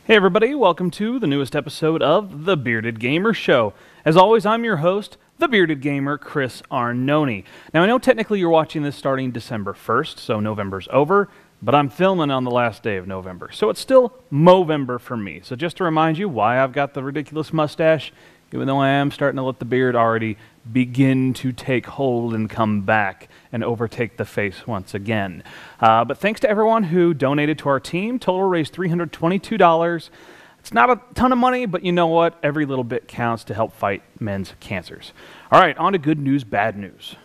Hey everybody, welcome to the newest episode of The Bearded Gamer Show. As always, I'm your host, The Bearded Gamer, Chris Arnone. Now I know technically you're watching this starting December 1st, so November's over, but I'm filming on the last day of November, so it's still Movember for me. So just to remind you why I've got the ridiculous mustache, even though I am starting to let the beard already begin to take hold and come back and overtake the face once again. But thanks to everyone who donated to our team. Total raised $322. It's not a ton of money, but you know what? Every little bit counts to help fight men's cancers. All right, on to good news, bad news.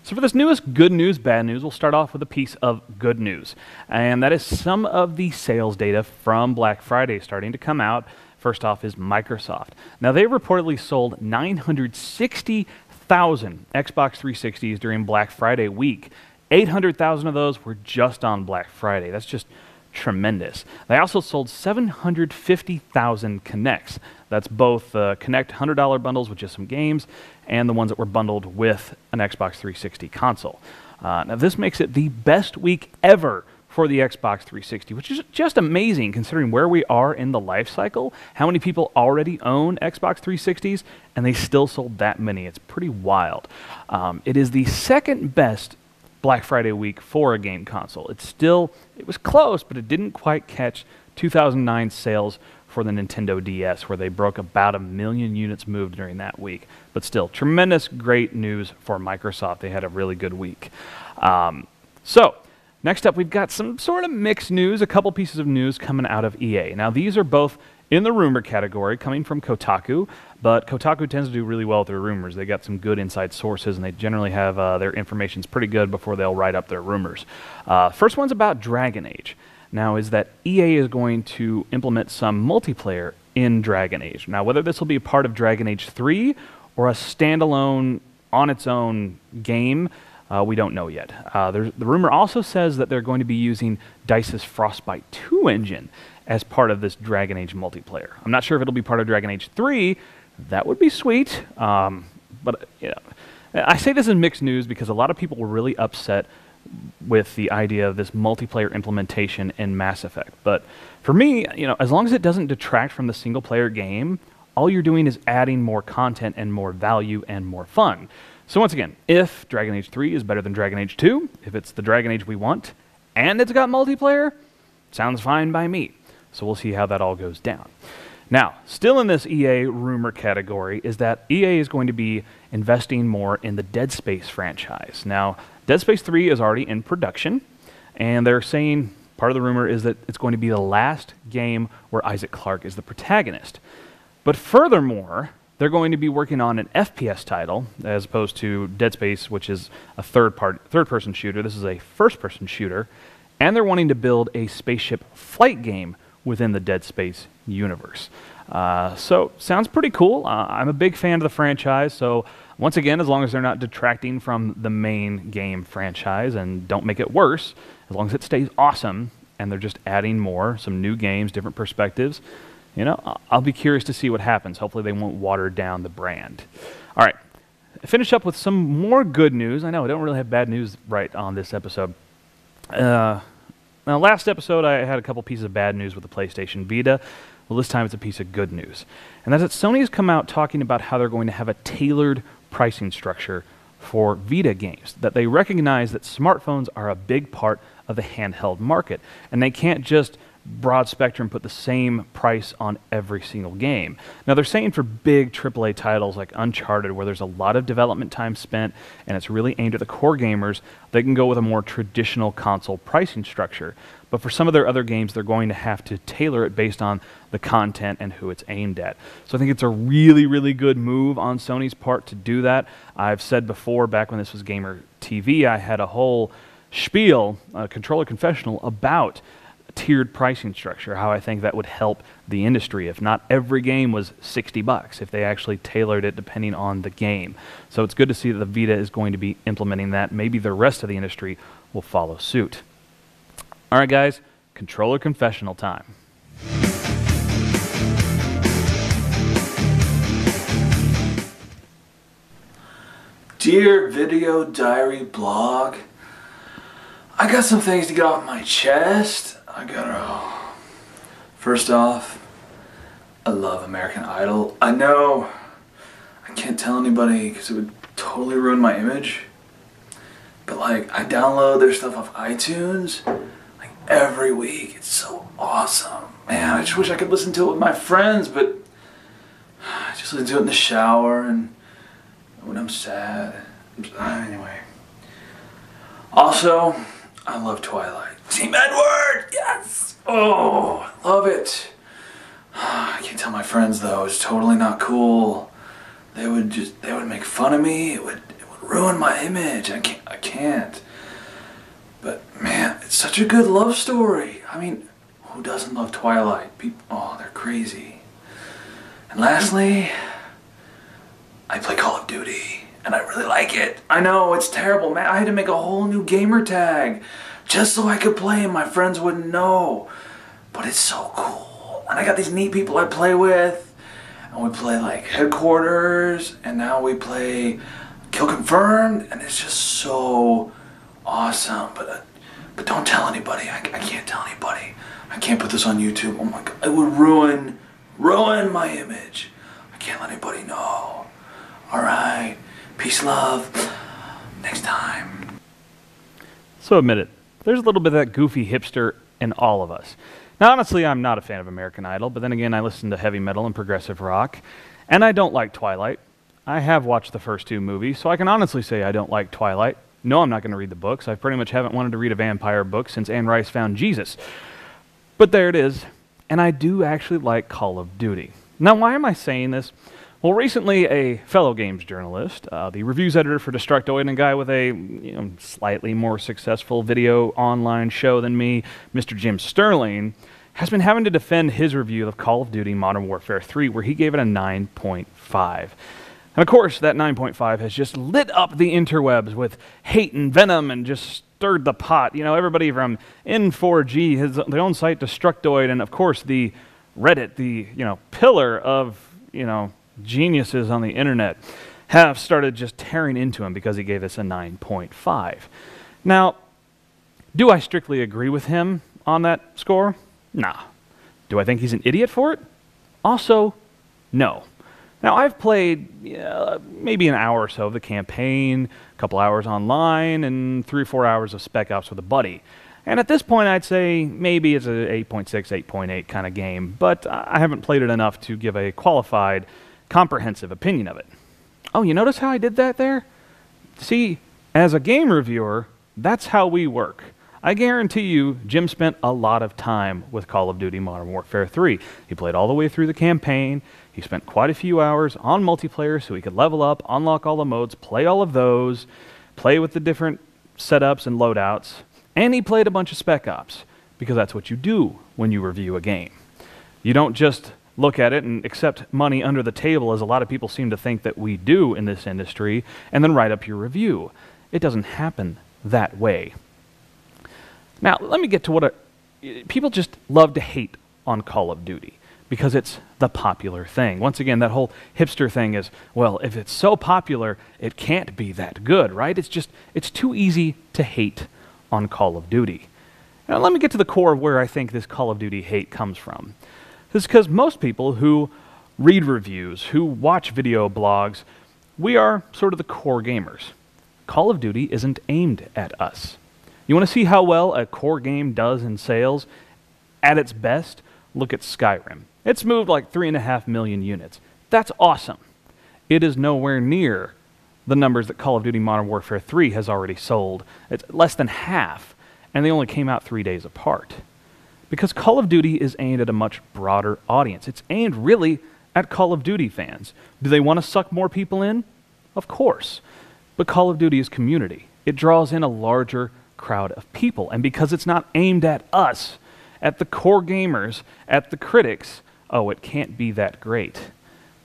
So for this newest good news, bad news, we'll start off with a piece of good news. And that is some of the sales data from Black Friday starting to come out. First off is Microsoft. Now they reportedly sold 960,000 Xbox 360s during Black Friday week. 800,000 of those were just on Black Friday. That's just tremendous. They also sold 750,000 Kinects. That's both Kinect $100 bundles with just some games and the ones that were bundled with an Xbox 360 console. Now this makes it the best week ever for the Xbox 360, which is just amazing considering where we are in the life cycle, how many people already own Xbox 360s, and they still sold that many. It's pretty wild. It is the second best Black Friday week for a game console. It was close, but it didn't quite catch 2009 sales for the Nintendo DS, where they broke about 1 million units moved during that week. But still, tremendous, great news for Microsoft. They had a really good week. So, next up, we've got some sort of mixed news, a couple pieces of news coming out of EA. Now, these are both in the rumor category, coming from Kotaku, but Kotaku tends to do really well with their rumors. They got some good inside sources, and they generally have their information's pretty good before they'll write up their rumors. First one's about Dragon Age. Now, is that EA is going to implement some multiplayer in Dragon Age. Now, whether this will be a part of Dragon Age 3 or a standalone, on its own game, we don't know yet. The rumor also says that they're going to be using DICE's Frostbite 2 engine as part of this Dragon Age multiplayer. I'm not sure if it'll be part of Dragon Age 3. That would be sweet. But you know, I say this in mixed news because a lot of people were really upset with the idea of this multiplayer implementation in Mass Effect. But for me, you know, as long as it doesn't detract from the single-player game, all you're doing is adding more content and more value and more fun. So once again, if Dragon Age 3 is better than Dragon Age 2, if it's the Dragon Age we want, and it's got multiplayer, sounds fine by me. So we'll see how that all goes down. Now, still in this EA rumor category is that EA is going to be investing more in the Dead Space franchise. Now, Dead Space 3 is already in production, and they're saying part of the rumor is that it's going to be the last game where Isaac Clarke is the protagonist. But furthermore, they're going to be working on an FPS title, as opposed to Dead Space, which is a third-person shooter. This is a first-person shooter, and they're wanting to build a spaceship flight game within the Dead Space universe. So, sounds pretty cool. I'm a big fan of the franchise, so once again, as long as they're not detracting from the main game franchise and don't make it worse, as long as it stays awesome and they're just adding more, some new games, different perspectives, you know, I'll be curious to see what happens. Hopefully they won't water down the brand. All right, finish up with some more good news. I know I don't really have bad news right on this episode. Now, last episode I had a couple pieces of bad news with the PlayStation Vita. Well, this time it's a piece of good news. And that's that Sony has come out talking about how they're going to have a tailored pricing structure for Vita games, that they recognize that smartphones are a big part of the handheld market, and they can't just broad spectrum put the same price on every single game. Now they're saying for big AAA titles like Uncharted, where there's a lot of development time spent and it's really aimed at the core gamers, they can go with a more traditional console pricing structure. But for some of their other games, they're going to have to tailor it based on the content and who it's aimed at. So I think it's a really, really good move on Sony's part to do that. I've said before, back when this was Gamer TV, I had a whole spiel, a controller confessional, about tiered pricing structure, how I think that would help the industry if not every game was $60, if they actually tailored it depending on the game. So it's good to see that the Vita is going to be implementing that. Maybe the rest of the industry will follow suit. All right, guys, controller confessional time. Dear Video Diary Blog, I got some things to get off my chest. First off, I love American Idol. I know I can't tell anybody because it would totally ruin my image. But like, I download their stuff off iTunes like every week. It's so awesome. Man, I just wish I could listen to it with my friends, but I just listen to it in the shower and when I'm sad. Anyway. Also, I love Twilight. Team Edward! Yes! Oh, I love it. I can't tell my friends though, it's totally not cool. They would make fun of me. It would ruin my image. I can't. But man, it's such a good love story. I mean, who doesn't love Twilight? People, oh, they're crazy. And lastly, I play Call of Duty, and I really like it. I know, it's terrible, man. I had to make a whole new gamer tag just so I could play and my friends wouldn't know. But it's so cool. And I got these neat people I play with. And we play like Headquarters, and now we play Kill Confirmed, and it's just so awesome. But don't tell anybody. I can't tell anybody. I can't put this on YouTube. Oh my God, it would ruin my image. I can't let anybody know. All right, peace, love. Next time. So admit it, there's a little bit of that goofy hipster in all of us. Now, honestly, I'm not a fan of American Idol, but then again, I listen to heavy metal and progressive rock, and I don't like Twilight. I have watched the first 2 movies, so I can honestly say I don't like Twilight. No, I'm not going to read the books. I pretty much haven't wanted to read a vampire book since Anne Rice found Jesus. But there it is, and I do actually like Call of Duty. Now, why am I saying this? Well, recently, a fellow games journalist, the reviews editor for Destructoid, and a guy with a slightly more successful video online show than me, Mr. Jim Sterling, has been having to defend his review of Call of Duty Modern Warfare 3, where he gave it a 9.5. And of course, that 9.5 has just lit up the interwebs with hate and venom and just stirred the pot. You know, everybody from N4G, his their own site, Destructoid, and of course the Reddit, the pillar of geniuses on the internet, have started just tearing into him because he gave us a 9.5. Now, do I strictly agree with him on that score? Nah. Do I think he's an idiot for it? Also, no. Now, I've played maybe an hour or so of the campaign, a couple hours online, and 3 or 4 hours of Spec Ops with a buddy. And at this point, I'd say maybe it's a 8.6, 8.8 kind of game, but I haven't played it enough to give a qualified, comprehensive opinion of it. Oh, you notice how I did that there? See, as a game reviewer, that's how we work. I guarantee you, Jim spent a lot of time with Call of Duty Modern Warfare 3. He played all the way through the campaign. He spent quite a few hours on multiplayer so he could level up, unlock all the modes, play all of those, play with the different setups and loadouts, and he played a bunch of Spec Ops, because that's what you do when you review a game. You don't just look at it and accept money under the table, as a lot of people seem to think that we do in this industry, and then write up your review. It doesn't happen that way. Now, let me get to what people just love to hate on Call of Duty, because it's the popular thing. Once again, that whole hipster thing is, well, if it's so popular, it can't be that good, right? It's too easy to hate on Call of Duty. Now, let me get to the core of where I think this Call of Duty hate comes from. This is because most people who read reviews, who watch video blogs, we are sort of the core gamers. Call of Duty isn't aimed at us. You want to see how well a core game does in sales? At its best, look at Skyrim. It's moved like 3.5 million units. That's awesome. It is nowhere near the numbers that Call of Duty Modern Warfare 3 has already sold. It's less than half, and they only came out 3 days apart. Because Call of Duty is aimed at a much broader audience. It's aimed really at Call of Duty fans. Do they want to suck more people in? Of course. But Call of Duty is community. It draws in a larger crowd of people. And because it's not aimed at us, at the core gamers, at the critics, oh, it can't be that great.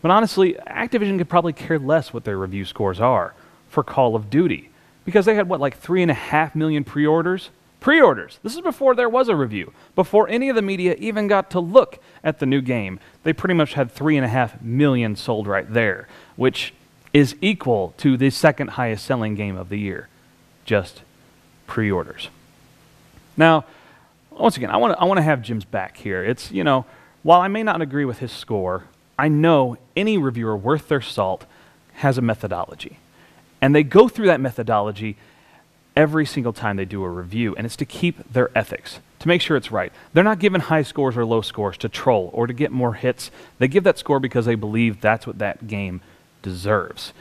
But honestly, Activision could probably care less what their review scores are for Call of Duty. Because they had, what, like 3.5 million pre-orders? Pre-orders! This is before there was a review. Before any of the media even got to look at the new game. They pretty much had 3.5 million sold right there, which is equal to the second highest selling game of the year. Just pre-orders. Now, once again, I want to have Jim's back here. It's, while I may not agree with his score, I know any reviewer worth their salt has a methodology. And they go through that methodology every single time they do a review, and it's to keep their ethics, to make sure it's right. They're not giving high scores or low scores to troll or to get more hits. They give that score because they believe that's what that game deserves.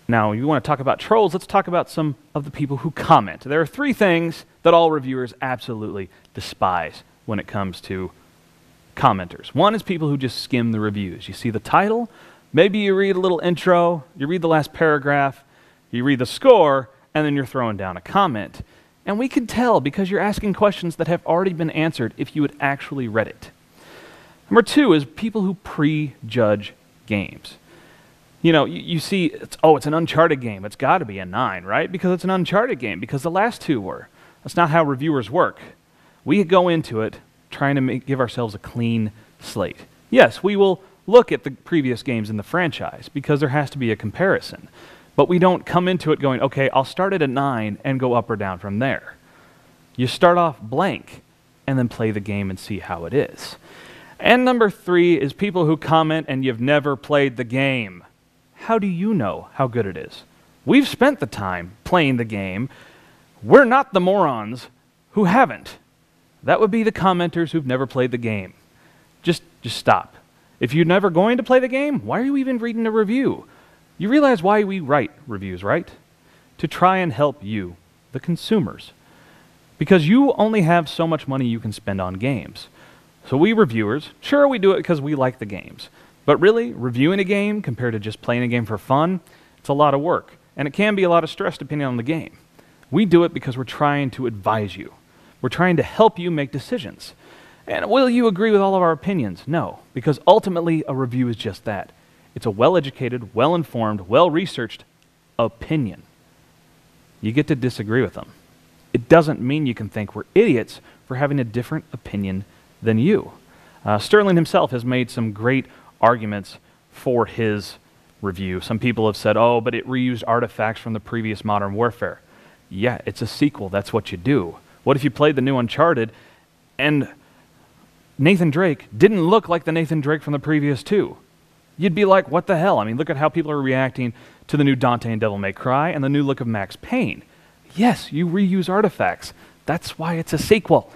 Now, you want to talk about trolls, let's talk about some of the people who comment. There are 3 things that all reviewers absolutely despise when it comes to commenters. One is people who just skim the reviews. You see the title, maybe you read a little intro, you read the last paragraph, you read the score, and then you're throwing down a comment. And we can tell because you're asking questions that have already been answered if you had actually read it. Number 2 is people who prejudge games. You see, it's an Uncharted game. It's got to be a 9, right? Because it's an Uncharted game, because the last 2 were. That's not how reviewers work. We go into it trying to give ourselves a clean slate. Yes, we will look at the previous games in the franchise because there has to be a comparison. But we don't come into it going, okay, I'll start at a 9 and go up or down from there. You start off blank and then play the game and see how it is. And number 3 is people who comment and you've never played the game. How do you know how good it is? We've spent the time playing the game. We're not the morons who haven't. That would be the commenters who've never played the game. Just stop. If you're never going to play the game, why are you even reading a review? You realize why we write reviews, right? To try and help you, the consumers. Because you only have so much money you can spend on games. So we reviewers, sure, we do it because we like the games. But really, reviewing a game compared to just playing a game for fun, it's a lot of work. And it can be a lot of stress depending on the game. We do it because we're trying to advise you. We're trying to help you make decisions. And will you agree with all of our opinions? No, because ultimately a review is just that. It's a well-educated, well-informed, well-researched opinion. You get to disagree with them. It doesn't mean you can think we're idiots for having a different opinion than you. Sterling himself has made some great arguments for his review. Some people have said, oh, but it reused artifacts from the previous Modern Warfare. Yeah, it's a sequel. That's what you do. What if you played the new Uncharted and Nathan Drake didn't look like the Nathan Drake from the previous 2? You'd be like, what the hell? I mean, look at how people are reacting to the new Dante and Devil May Cry and the new look of Max Payne. Yes, you reuse artifacts. That's why it's a sequel.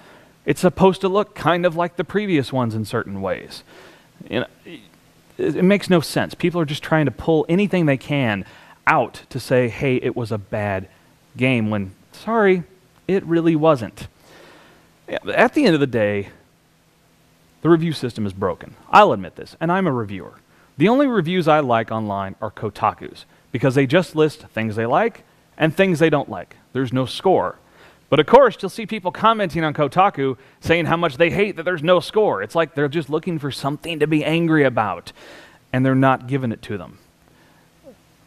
It's supposed to look kind of like the previous ones in certain ways. It makes no sense. People are just trying to pull anything they can out to say, hey, it was a bad game, when, sorry, it really wasn't. At the end of the day, the review system is broken. I'll admit this, and I'm a reviewer. The only reviews I like online are Kotaku's, because they just list things they like and things they don't like. There's no score. But of course, you'll see people commenting on Kotaku saying how much they hate that there's no score. It's like they're just looking for something to be angry about, and they're not giving it to them.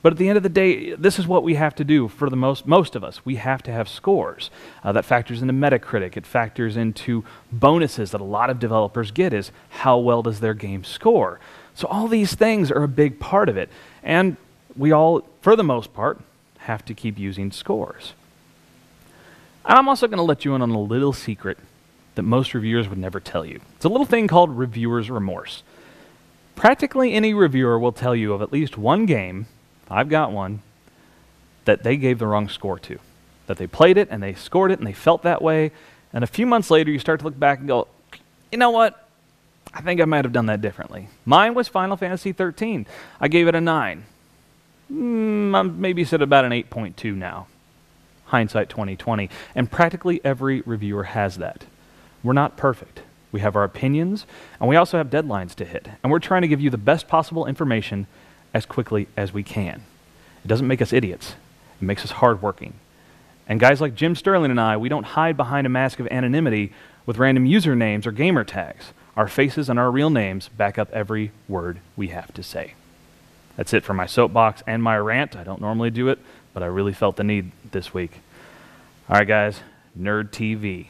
But at the end of the day, this is what we have to do for the most of us. We have to have scores. That factors into Metacritic. It factors into bonuses that a lot of developers get, is how well does their game score. So all these things are a big part of it. And we all, for the most part, have to keep using scores. And I'm also going to let you in on a little secret that most reviewers would never tell you. It's a little thing called reviewer's remorse. Practically any reviewer will tell you of at least one game, I've got one, that they gave the wrong score to. That they played it and they scored it and they felt that way, and a few months later you start to look back and go, you know what? I think I might have done that differently. Mine was Final Fantasy 13. I gave it a 9. I'm maybe set about an 8.2 now. Hindsight 2020. And practically every reviewer has that. We're not perfect. We have our opinions, and we also have deadlines to hit. And we're trying to give you the best possible information as quickly as we can. It doesn't make us idiots. It makes us hardworking. And guys like Jim Sterling and I, we don't hide behind a mask of anonymity with random usernames or gamer tags. Our faces and our real names back up every word we have to say. That's it for my soapbox and my rant. I don't normally do it, but I really felt the need this week. All right, guys, Nerd TV.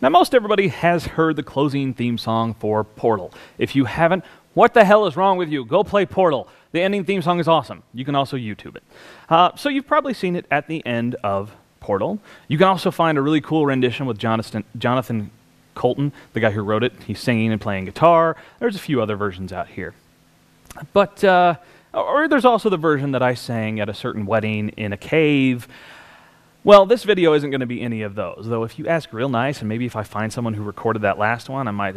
Now, most everybody has heard the closing theme song for Portal. If you haven't, What the hell is wrong with you? Go play Portal. The ending theme song is awesome. You can also YouTube it. So you've probably seen it at the end of Portal. You can also find a really cool rendition with Jonathan Colton, the guy who wrote it. He's singing and playing guitar. There's a few other versions out here. But, or there's also the version that I sang at a certain wedding in a cave. Well, this video isn't going to be any of those, though if you ask real nice, and maybe if I find someone who recorded that last one, I might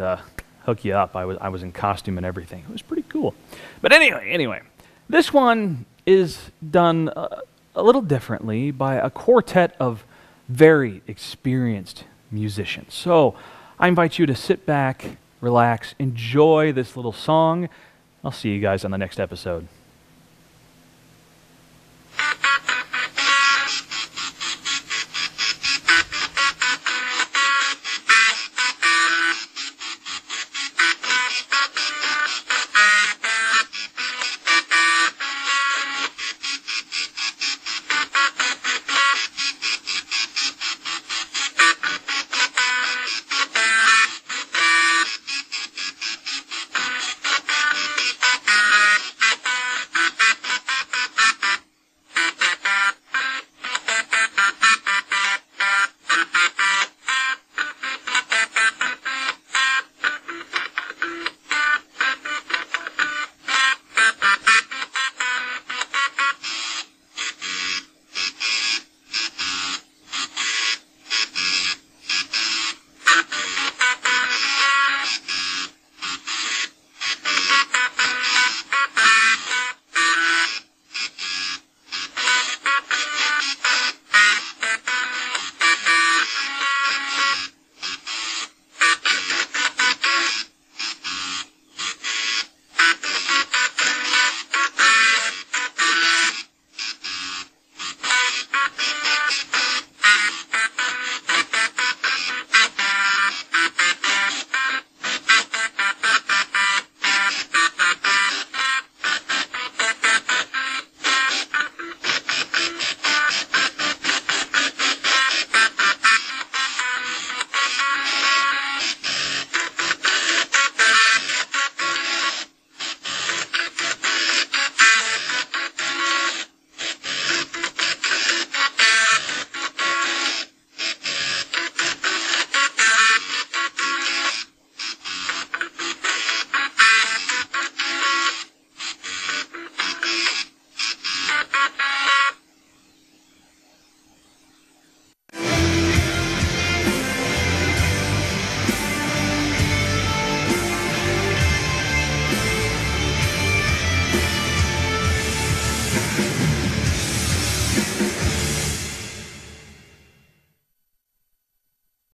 hook you up. I was in costume and everything. It was pretty cool. But anyway, this one is done a little differently by a quartet of very experienced musicians. So I invite you to sit back, relax, enjoy this little song. I'll see you guys on the next episode.